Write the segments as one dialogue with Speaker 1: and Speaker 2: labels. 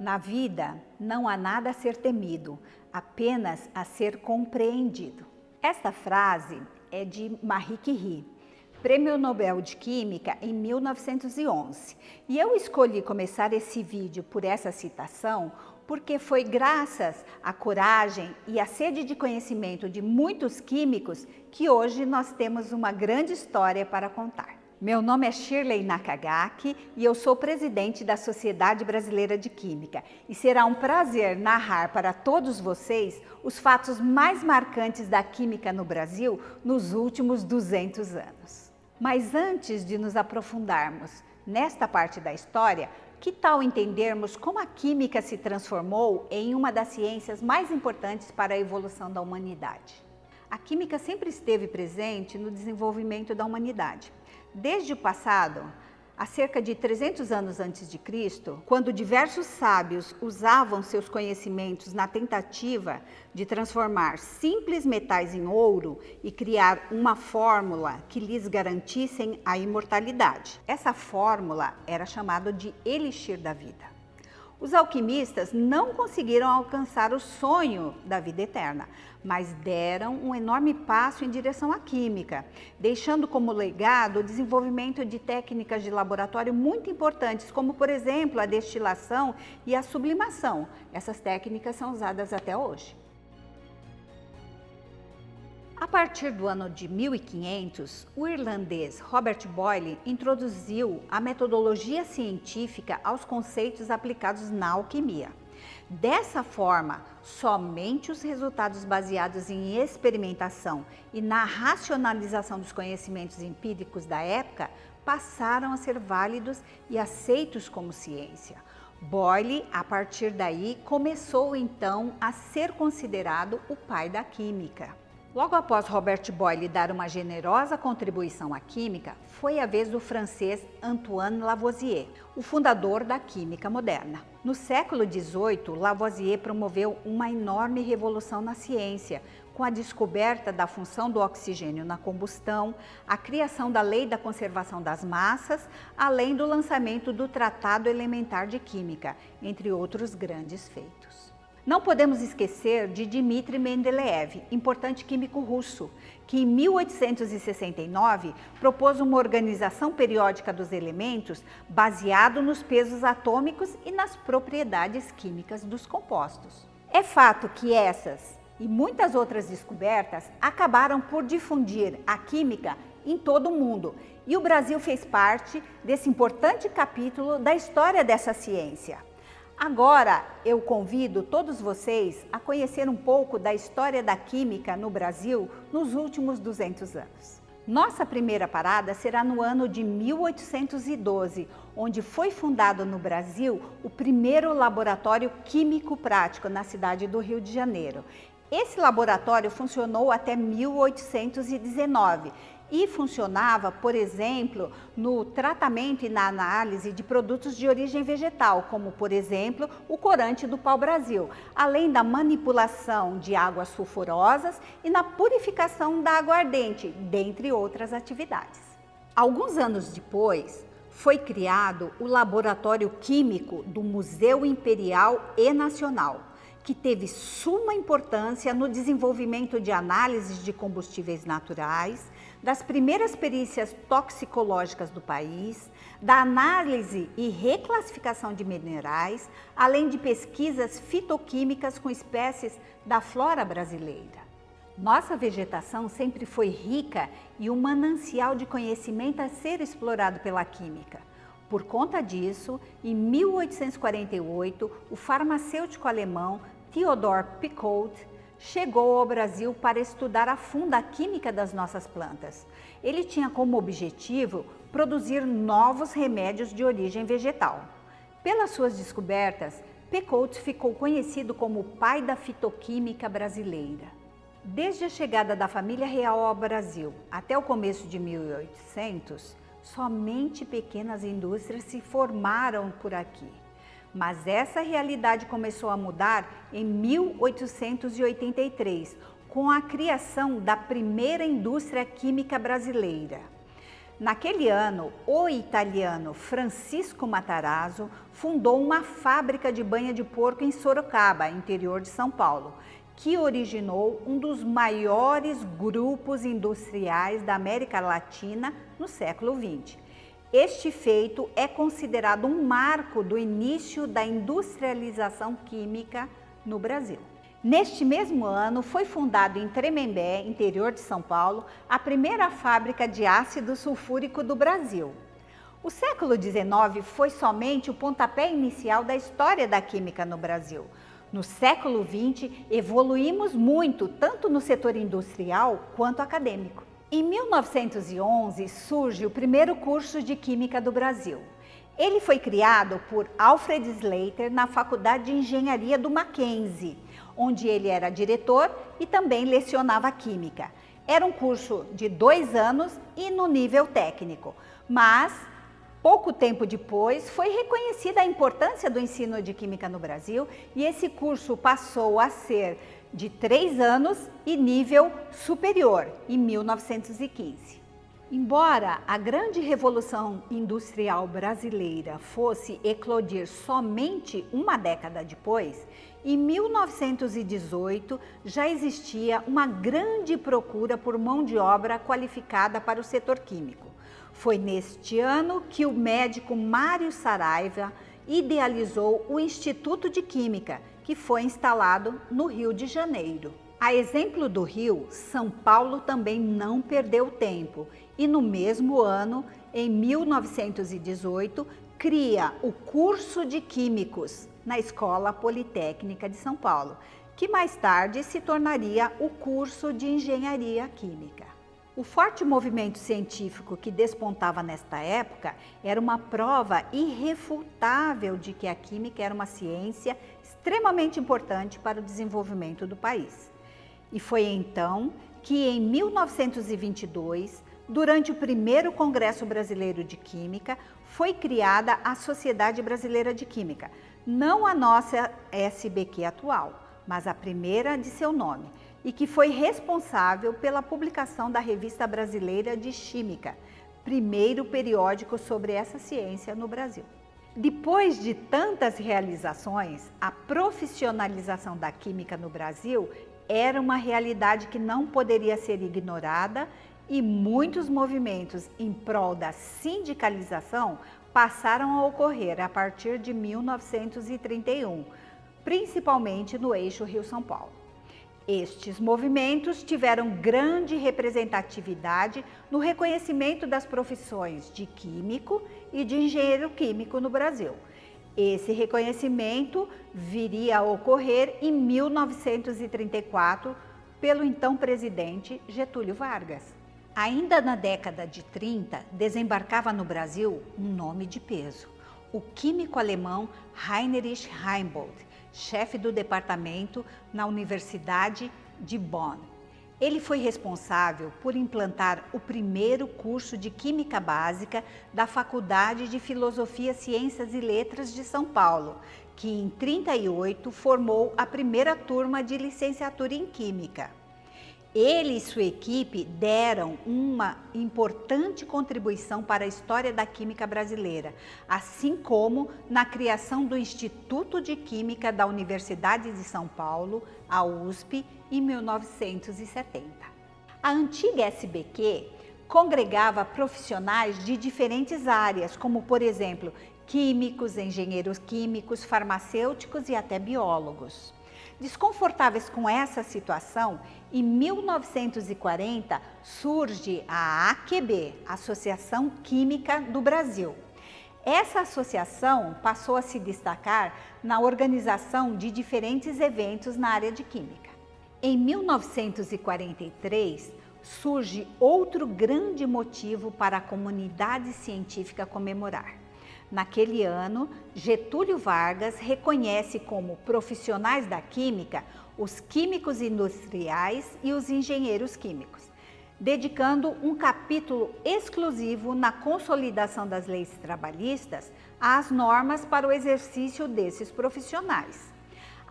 Speaker 1: Na vida, não há nada a ser temido, apenas a ser compreendido. Esta frase é de Marie Curie, Prêmio Nobel de Química em 1911. E eu escolhi começar esse vídeo por essa citação porque foi graças à coragem e à sede de conhecimento de muitos químicos que hoje nós temos uma grande história para contar. Meu nome é Shirley Nakagaki e eu sou presidente da Sociedade Brasileira de Química e será um prazer narrar para todos vocês os fatos mais marcantes da química no Brasil nos últimos 200 anos. Mas antes de nos aprofundarmos nesta parte da história, que tal entendermos como a química se transformou em uma das ciências mais importantes para a evolução da humanidade? A química sempre esteve presente no desenvolvimento da humanidade. Desde o passado, há cerca de 300 anos antes de Cristo, quando diversos sábios usavam seus conhecimentos na tentativa de transformar simples metais em ouro e criar uma fórmula que lhes garantissem a imortalidade. Essa fórmula era chamada de elixir da vida. Os alquimistas não conseguiram alcançar o sonho da vida eterna, mas deram um enorme passo em direção à química, deixando como legado o desenvolvimento de técnicas de laboratório muito importantes, como, por exemplo, a destilação e a sublimação. Essas técnicas são usadas até hoje. A partir do ano de 1500, o irlandês Robert Boyle introduziu a metodologia científica aos conceitos aplicados na alquimia. Dessa forma, somente os resultados baseados em experimentação e na racionalização dos conhecimentos empíricos da época passaram a ser válidos e aceitos como ciência. Boyle, a partir daí, começou então a ser considerado o pai da química. Logo após Robert Boyle dar uma generosa contribuição à química, foi a vez do francês Antoine Lavoisier, o fundador da química moderna. No século XVIII, Lavoisier promoveu uma enorme revolução na ciência, com a descoberta da função do oxigênio na combustão, a criação da lei da conservação das massas, além do lançamento do Tratado Elementar de Química, entre outros grandes feitos. Não podemos esquecer de Dmitri Mendeleev, importante químico russo, que em 1869 propôs uma organização periódica dos elementos baseado nos pesos atômicos e nas propriedades químicas dos compostos. É fato que essas e muitas outras descobertas acabaram por difundir a química em todo o mundo, e o Brasil fez parte desse importante capítulo da história dessa ciência. Agora eu convido todos vocês a conhecer um pouco da história da química no Brasil nos últimos 200 anos. Nossa primeira parada será no ano de 1812, onde foi fundado no Brasil o primeiro laboratório químico prático na cidade do Rio de Janeiro. Esse laboratório funcionou até 1819 e funcionava, por exemplo, no tratamento e na análise de produtos de origem vegetal, como, por exemplo, o corante do pau-brasil, além da manipulação de águas sulfurosas e na purificação da aguardente, dentre outras atividades. Alguns anos depois, foi criado o Laboratório Químico do Museu Imperial e Nacional, que teve suma importância no desenvolvimento de análises de combustíveis naturais, das primeiras perícias toxicológicas do país, da análise e reclassificação de minerais, além de pesquisas fitoquímicas com espécies da flora brasileira. Nossa vegetação sempre foi rica e um manancial de conhecimento a ser explorado pela química. Por conta disso, em 1848, o farmacêutico alemão Theodor Picot chegou ao Brasil para estudar a fundo a química das nossas plantas. Ele tinha como objetivo produzir novos remédios de origem vegetal. Pelas suas descobertas, Picot ficou conhecido como o pai da fitoquímica brasileira. Desde a chegada da família real ao Brasil até o começo de 1800, somente pequenas indústrias se formaram por aqui. Mas essa realidade começou a mudar em 1883, com a criação da primeira indústria química brasileira. Naquele ano, o italiano Francisco Matarazzo fundou uma fábrica de banha de porco em Sorocaba, interior de São Paulo, que originou um dos maiores grupos industriais da América Latina no século XX. Este feito é considerado um marco do início da industrialização química no Brasil. Neste mesmo ano, foi fundado em Tremembé, interior de São Paulo, a primeira fábrica de ácido sulfúrico do Brasil. O século XIX foi somente o pontapé inicial da história da química no Brasil. No século XX, evoluímos muito, tanto no setor industrial quanto acadêmico. Em 1911, surge o primeiro curso de Química do Brasil. Ele foi criado por Alfred Slater na Faculdade de Engenharia do Mackenzie, onde ele era diretor e também lecionava Química. Era um curso de 2 anos e no nível técnico, mas pouco tempo depois foi reconhecida a importância do ensino de Química no Brasil e esse curso passou a ser de 3 anos e nível superior, em 1915. Embora a grande revolução industrial brasileira fosse eclodir somente uma década depois, em 1918 já existia uma grande procura por mão de obra qualificada para o setor químico. Foi neste ano que o médico Mário Saraiva idealizou o Instituto de Química, que foi instalado no Rio de Janeiro. A exemplo do Rio, São Paulo também não perdeu tempo e no mesmo ano, em 1918, cria o curso de Químicos na Escola Politécnica de São Paulo, que mais tarde se tornaria o curso de Engenharia Química. O forte movimento científico que despontava nesta época era uma prova irrefutável de que a química era uma ciência extremamente importante para o desenvolvimento do país. E foi então que, em 1922, durante o primeiro Congresso Brasileiro de Química, foi criada a Sociedade Brasileira de Química, não a nossa SBQ atual, mas a primeira de seu nome, e que foi responsável pela publicação da Revista Brasileira de Química, primeiro periódico sobre essa ciência no Brasil. Depois de tantas realizações, a profissionalização da química no Brasil era uma realidade que não poderia ser ignorada e muitos movimentos em prol da sindicalização passaram a ocorrer a partir de 1931, principalmente no eixo Rio-São Paulo. Estes movimentos tiveram grande representatividade no reconhecimento das profissões de químico e de engenheiro químico no Brasil. Esse reconhecimento viria a ocorrer em 1934 pelo então presidente Getúlio Vargas. Ainda na década de 30, desembarcava no Brasil um nome de peso, o químico alemão Heinrich Reinbold, chefe do departamento na Universidade de Bonn. Ele foi responsável por implantar o primeiro curso de Química Básica da Faculdade de Filosofia, Ciências e Letras de São Paulo, que em 1938 formou a primeira turma de licenciatura em Química. Ele e sua equipe deram uma importante contribuição para a história da química brasileira, assim como na criação do Instituto de Química da Universidade de São Paulo, a USP, em 1970. A antiga SBQ congregava profissionais de diferentes áreas, como, por exemplo, químicos, engenheiros químicos, farmacêuticos e até biólogos. Desconfortáveis com essa situação, em 1940 surge a AQB, Associação Química do Brasil. Essa associação passou a se destacar na organização de diferentes eventos na área de química. Em 1943, surge outro grande motivo para a comunidade científica comemorar. Naquele ano, Getúlio Vargas reconhece como profissionais da química os químicos industriais e os engenheiros químicos, dedicando um capítulo exclusivo na consolidação das leis trabalhistas às normas para o exercício desses profissionais.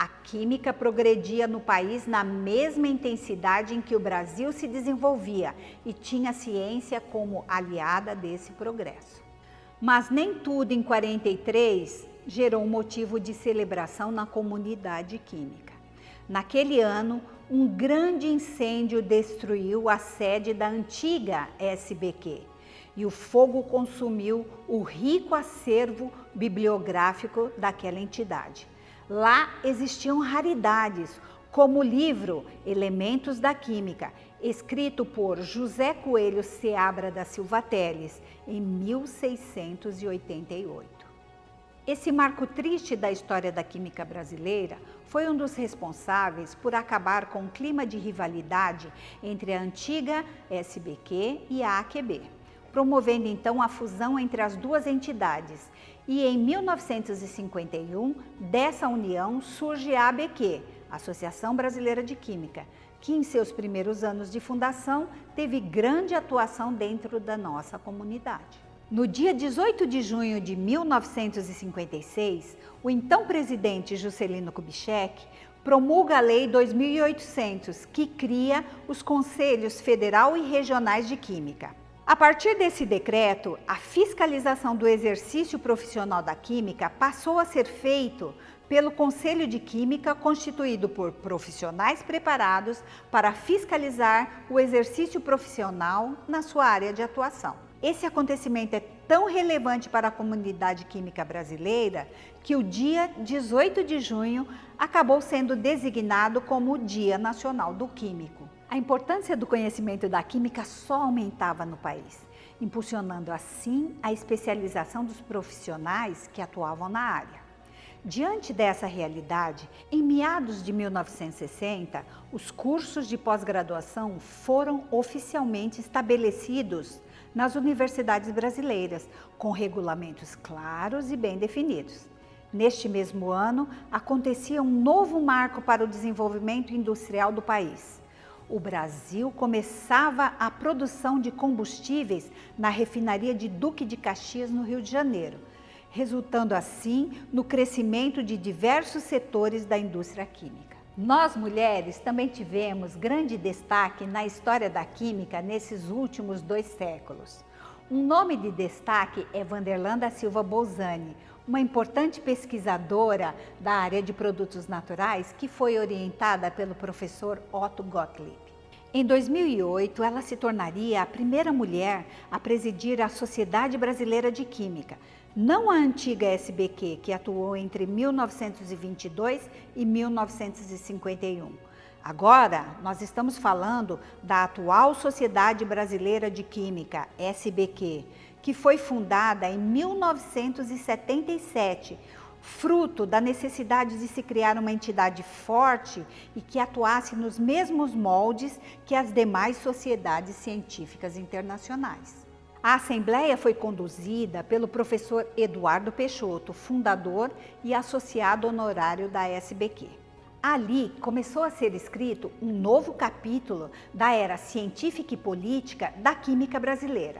Speaker 1: A química progredia no país na mesma intensidade em que o Brasil se desenvolvia e tinha a ciência como aliada desse progresso. Mas nem tudo em 43 gerou um motivo de celebração na comunidade química. Naquele ano, um grande incêndio destruiu a sede da antiga SBQ e o fogo consumiu o rico acervo bibliográfico daquela entidade. Lá existiam raridades, como o livro Elementos da Química, escrito por José Coelho Seabra da Silva Teles, em 1688. Esse marco triste da história da química brasileira foi um dos responsáveis por acabar com o clima de rivalidade entre a antiga SBQ e a AQB, promovendo então a fusão entre as duas entidades. E em 1951, dessa união surge a ABQ, Associação Brasileira de Química, que em seus primeiros anos de fundação teve grande atuação dentro da nossa comunidade. No dia 18 de junho de 1956, o então presidente Juscelino Kubitschek promulga a Lei 2800, que cria os Conselhos Federal e Regionais de Química. A partir desse decreto, a fiscalização do exercício profissional da química passou a ser feito pelo Conselho de Química, constituído por profissionais preparados para fiscalizar o exercício profissional na sua área de atuação. Esse acontecimento é tão relevante para a comunidade química brasileira que o dia 18 de junho acabou sendo designado como o Dia Nacional do Químico. A importância do conhecimento da química só aumentava no país, impulsionando assim a especialização dos profissionais que atuavam na área. Diante dessa realidade, em meados de 1960, os cursos de pós-graduação foram oficialmente estabelecidos nas universidades brasileiras, com regulamentos claros e bem definidos. Neste mesmo ano, acontecia um novo marco para o desenvolvimento industrial do país. O Brasil começava a produção de combustíveis na refinaria de Duque de Caxias, no Rio de Janeiro, resultando assim no crescimento de diversos setores da indústria química. Nós, mulheres, também tivemos grande destaque na história da química nesses últimos 2 séculos. Um nome de destaque é Vanderlan Silva Bolzani, uma importante pesquisadora da área de produtos naturais que foi orientada pelo professor Otto Gottlieb. Em 2008, ela se tornaria a primeira mulher a presidir a Sociedade Brasileira de Química, não a antiga SBQ, que atuou entre 1922 e 1951. Agora, nós estamos falando da atual Sociedade Brasileira de Química, SBQ, que foi fundada em 1977, fruto da necessidade de se criar uma entidade forte e que atuasse nos mesmos moldes que as demais sociedades científicas internacionais. A Assembleia foi conduzida pelo professor Eduardo Peixoto, fundador e associado honorário da SBQ. Ali começou a ser escrito um novo capítulo da era científica e política da química brasileira.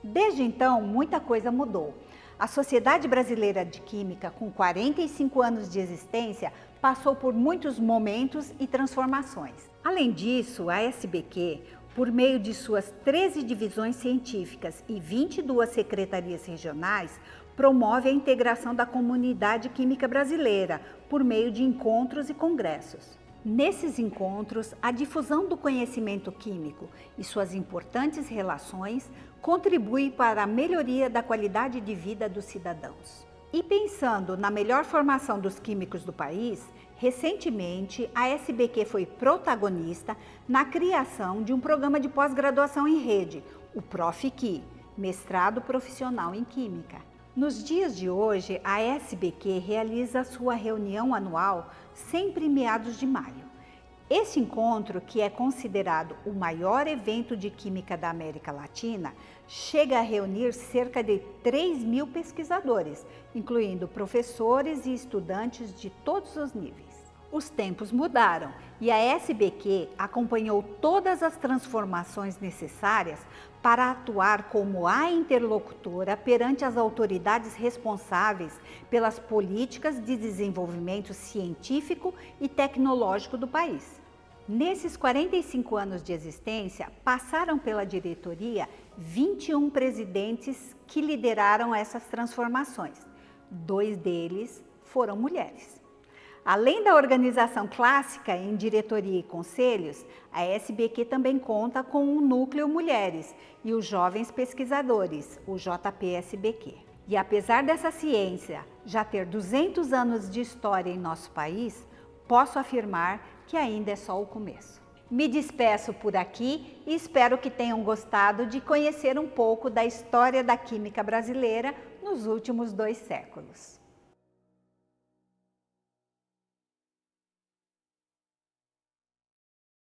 Speaker 1: Desde então, muita coisa mudou. A Sociedade Brasileira de Química, com 45 anos de existência, passou por muitos momentos e transformações. Além disso, a SBQ, por meio de suas 13 divisões científicas e 22 secretarias regionais, promove a integração da comunidade química brasileira por meio de encontros e congressos. Nesses encontros, a difusão do conhecimento químico e suas importantes relações contribui para a melhoria da qualidade de vida dos cidadãos. E pensando na melhor formação dos químicos do país, recentemente a SBQ foi protagonista na criação de um programa de pós-graduação em rede, o ProfQui, Mestrado Profissional em Química. Nos dias de hoje, a SBQ realiza sua reunião anual sempre em meados de maio. Esse encontro, que é considerado o maior evento de química da América Latina, chega a reunir cerca de 3.000 pesquisadores, incluindo professores e estudantes de todos os níveis. Os tempos mudaram e a SBQ acompanhou todas as transformações necessárias para atuar como a interlocutora perante as autoridades responsáveis pelas políticas de desenvolvimento científico e tecnológico do país. Nesses 45 anos de existência, passaram pela diretoria 21 presidentes que lideraram essas transformações. 2 deles foram mulheres. Além da organização clássica em diretoria e conselhos, a SBQ também conta com um núcleo mulheres e os jovens pesquisadores, o JPSBQ. E apesar dessa ciência já ter 200 anos de história em nosso país, posso afirmar que ainda é só o começo. Me despeço por aqui e espero que tenham gostado de conhecer um pouco da história da química brasileira nos últimos 2 séculos.